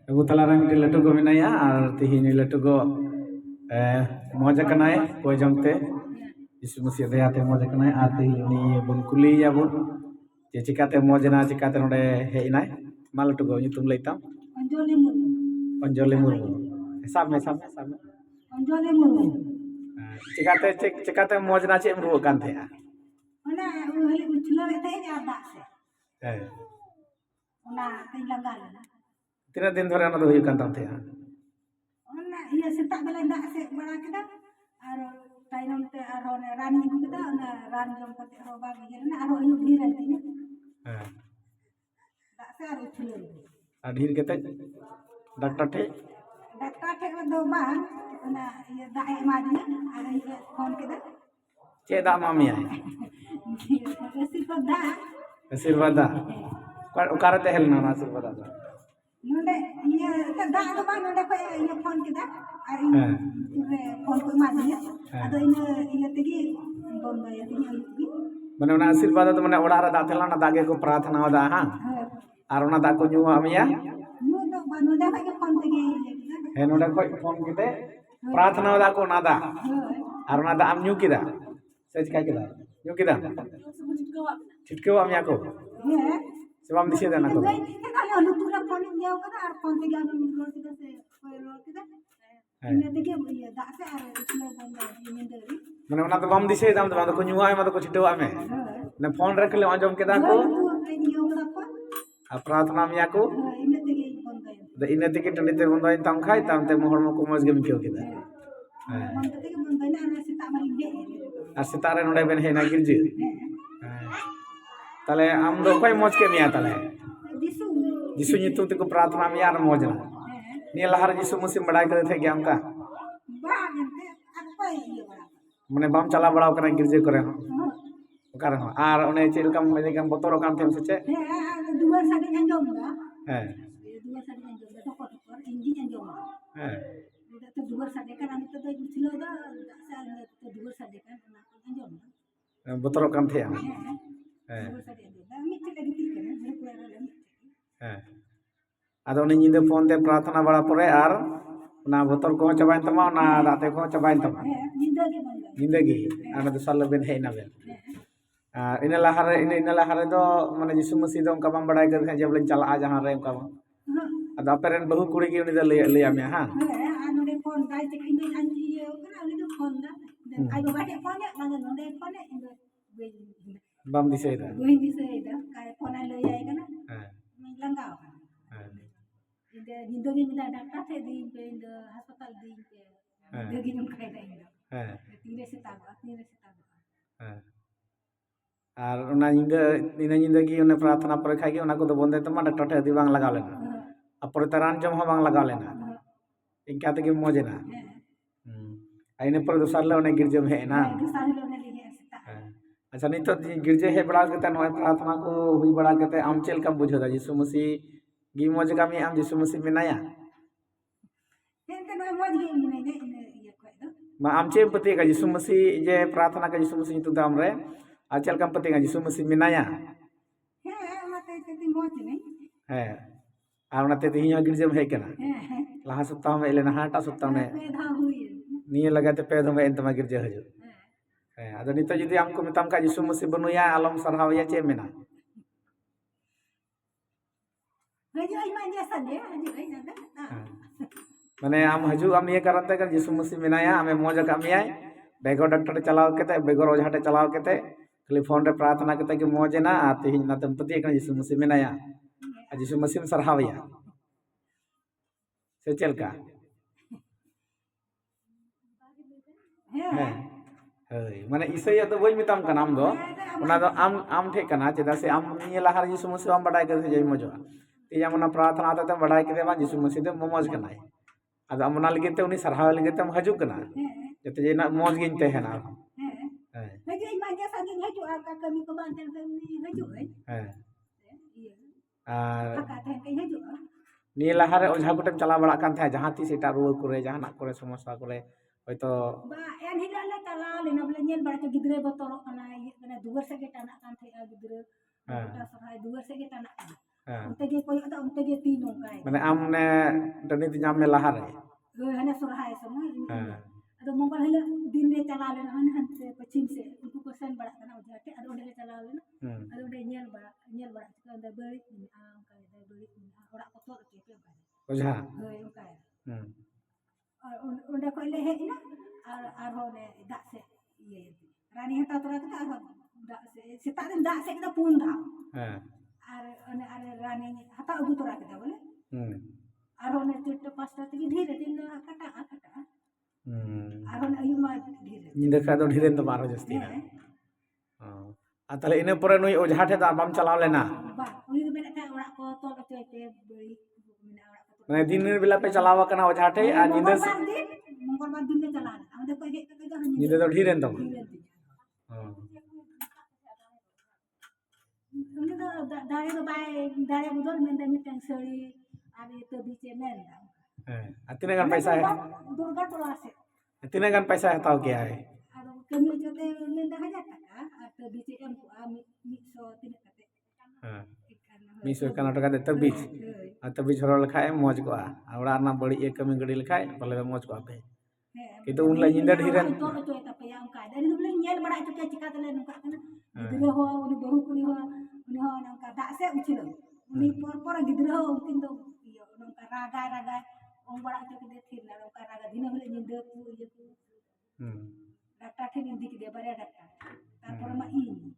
Abu talara miti latu go menaya ar tihini latu go moja kanai ko jamte Yesus Mesih dayate moja kanai ar tihini bun kuli ya bun je cikate moja na cikate node heinai malatu go nyutum leitam Anjali Murmu sama Anjali Murmu cikate moja na cik meruak kan teh Ona uhli uclo ete ada se eh Ona tilangal tina din dhore ona do huyuk kan tam teh Ona iya setak bela dak se bala kita aro tainam te aro ne ran ni kita ona ran jom kate roba gele aro ayu dhiran tinya dak se aro uclo adhir kete daktar te do bang ona iya dak e madinya aro iya phone kita cik dak mami ai Resi pada Asirwada ukara teh helna na asirwada nonde iya dak do bang nonde ko iya phone kita ari ure phone ko madinya ado iya tegi bondo ya tinya mane ona asirwada to mane oda ra dak thelna na dage ko प्रार्थना da ha ar ona dak ko nyuwa amia nu do banu da ko phone tegi he node ko phone kite प्रार्थना da ko nada ar ona da am nyu kida se chika kida nyu kida chitkewa amia ko sebab dise dana ko kali alu tura phone dia kada ar phone tegi am lor kita se ko lor kita ine tegi iya dak se ar islo bondo ini dari mane ona to bam dise dam to ko nyuwa ma to ko chitwa ame na phone rakhle anjom kida ko प्रार्थना मिया को ine tege tandite bondo tam khai tam te mohormo ko mos gem kyo kida ar setare node ben he na girje tale am do koy mos ke miya tale jisu nyutum te ko प्रार्थना मिया ar mos na ni lahar jisu musim badai करे थे क्या हमका mane bam chala bada kana girje kore ho okare ho ar one chilkam mane kam botor kan them se che dua sadi anjom da dua sadi anjom da toko inji anjom itu dua sadi kan amit to ucilo da sa to dua sadi kan anjom botor kan the dua sadi anjom da amit lagi tikana ado ni nyinde phone te प्रार्थना bada pore ar na botor ko chabain tama na date ko chabain tama nyinde gi ana do sal ben he na ben ina lahare do mane Yesu Mesih do onka bam badai kare je bolen chala a jahan re onka ado aperen bahu kuri gi uni do le ame ha anu de phone dai te inde anji yo kana uni do phone da ai go bate phone ya nang no de phone indo bam dise da kai phone le ai kana mi langau inde nindo gi minda daktar the di indo hospital di de gi nyum kai da indo tire se tago ar ona nyinde gi ona प्रार्थना pore khai gi ona ko do bonde tama daktar the di bang lagaw lena apore taran jom ho bang lagaw lena inka te gi mojena aine pore dosar le one girje me na अच्छा नहीं तो गिरजे हे बड़ा कते नय प्रार्थना को हुई बड़ा कते आम चेल कम बुझो दा यीशु मसीह गी मौज कमी आम यीशु मसीह मेनाया मा आम चे पति का यीशु मसीह जे प्रार्थना का यीशु मसीह तो दाम रे आचल कम पति का यीशु मसीह मेनाया है आर नते तिहिया गिरजे हे केना लहा सप्ताह में एले हाटा सप्ताह में निये लगाते पे धमे एंतमा गिरजे हजो ado nito judi amko mitam ka Yesus Mesih benuya alam sarhaw ya ce mena mane am haju am ye karante kan Yesus Mesih menaya ame moja ka amiyai bego doctor chalaw kete bego ojha te chalaw kete kali phone re प्रार्थना kete ki moje na ati hin na tempati kan Yesus Mesih menaya Yesus Mesih sarhaw ya se chelka माने इसै तो बई मिताम का नाम दो ओना दो आम ठे कना चेदा से आम नि लहार यीशु मसीह आम बडाय करे जई मजो ते जमना प्रार्थना आते बडाय करे बा यीशु मसीह दे मोमोज कना आद अमना लगे ते उनी सरहाव लगे ते हजू कना जते जेना मोज गिन ते है ना लगे मा जे सागी हजू का कमी को बांते नि हजू है नि लहार ओझा कोटे चला बडा कान था जहां ती सेटा रुवा करे जहाना करे समस्या करे होयतो बा एन हिला ले तला ले न बले नेल बडा गिदरे बतoro kana ये kana दुवर से के टाना कान थे गिदरे टा सहाय दुवर से के टाना Unte ge koy ada unte ge ti nongkai. Mane am ne dani ti nyam me lahar re. Hane sorhai semua. Heeh. Ada mongkol hila din de chala le han han se pachim se unku ko sen barak kana ujate ada onde le chala le ada onde nyel barak ka ada balik ni am kai ada balik ni ora ko to ke pe ba. Ojha. Hoi kai. Onde ko le he ina ar ho ne dak se ye. Rani hata tora kita ar dak se sita den dak se kita pun dah. Ar one ar rani hata ugu tora kita boleh. Ar ho ne tit pasta ti dhire tin kata kata. Ar ho ne ayu ma dhire. Nyinda kha do dhiren to maro jasti na. Atale ine pore nui ojha the da bam chalao lena. Ba uni do mena ka ora ko tol ko te beri mena ora ko. Mane diner bela pe chalawa kana ojha the a nyinda Mongkol bar din de chala. Amde ko he ka ga nyinda do dhiren to. Uni do dare budor men de mitang seri ari to biche men. Atine kan paisa hai. Durga tola se. Atine kan paisa hatau kya hai. Ado kami jote men da haja taka at biche em ko ami mitso tinek kate. Miso kana to kate tabich. Tabich horo lekha moj ko a. Ora na badi ek kami gadi lekha pale moj ko ape. Itu unla nyinda dhiren. To to tapi yang ka dari dulu nyel bada itu cika tele nuka kana. Gidro ho uni bahu kuni ho nangka dak se uchilo. Uni por gidro ho utin do iyo nangka raga ong bada itu ke thir na nangka raga dina hole nyinda ku iyo ku. Dakta ke nindi ke dia bare dakta. Tarpor ma ini.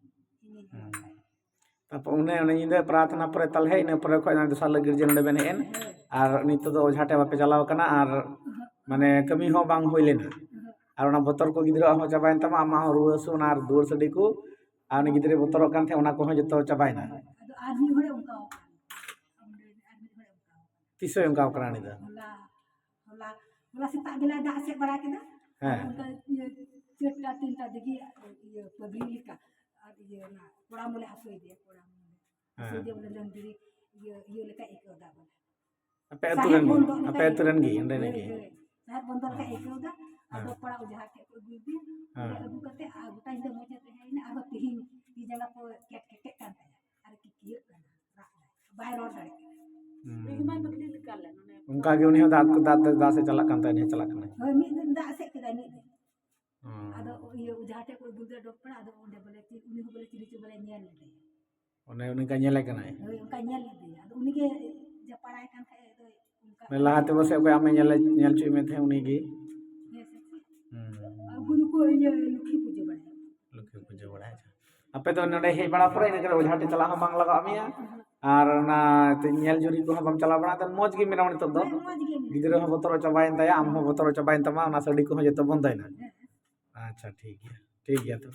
Apa une nyinda प्रार्थना pore talhe ine pore ko na dosar lagi girjen de benen ar nito do ojha te bape chalaw kana ar mane kami ho bang hoi lena ar ona botor ko gidra ho chabain tama ama ho ruwa su na ar dur sedi ku ar ni gidre botor kan the ona ko ho joto chabain na Ado arni hore ongka. tiso yang kau kana ni da Hola sita bila dak se bara kita. Ongka cerita tinta degi iyo publika. Iyo na pura mule asoi dia pura mule. Asoi dia boleh diri iyo leka ikau dah boleh. apa aturan gi ande ne gi Saat bondol ka ikau dah ado pura ujah ke gubi. Abu kate abu ta inda moja te ini ado tihin di jaga ko kek kan ta. Ada kikieu kan. Bayar order. Memang betul sekali. उनका के उन्हें दात से चला करता है चला करना Hoi mi dak se ke dani. Ado iyo ujah te ko gubi dokter ado onde boleh uni boleh ciri boleh nyel. उन्हें उनका nyele kana hai Hoi ongka nyel dia. Ado uni ke japarai kan ka itu ongka. मैं lahate bose ko ame nyel chui me the uni gi Guru ko iyo lukhi puja bade. lukhi puja bada hai ape to node he bada pore ine kare ojha te chala bang laga amia ar na nyel juri ko bam chala bana tan moj gi mena oni to do Moj ge. gidra ho botoro chabain taya am ho botoro chabain tama na sadi ko ho jeto bondai na acha ठीक है तो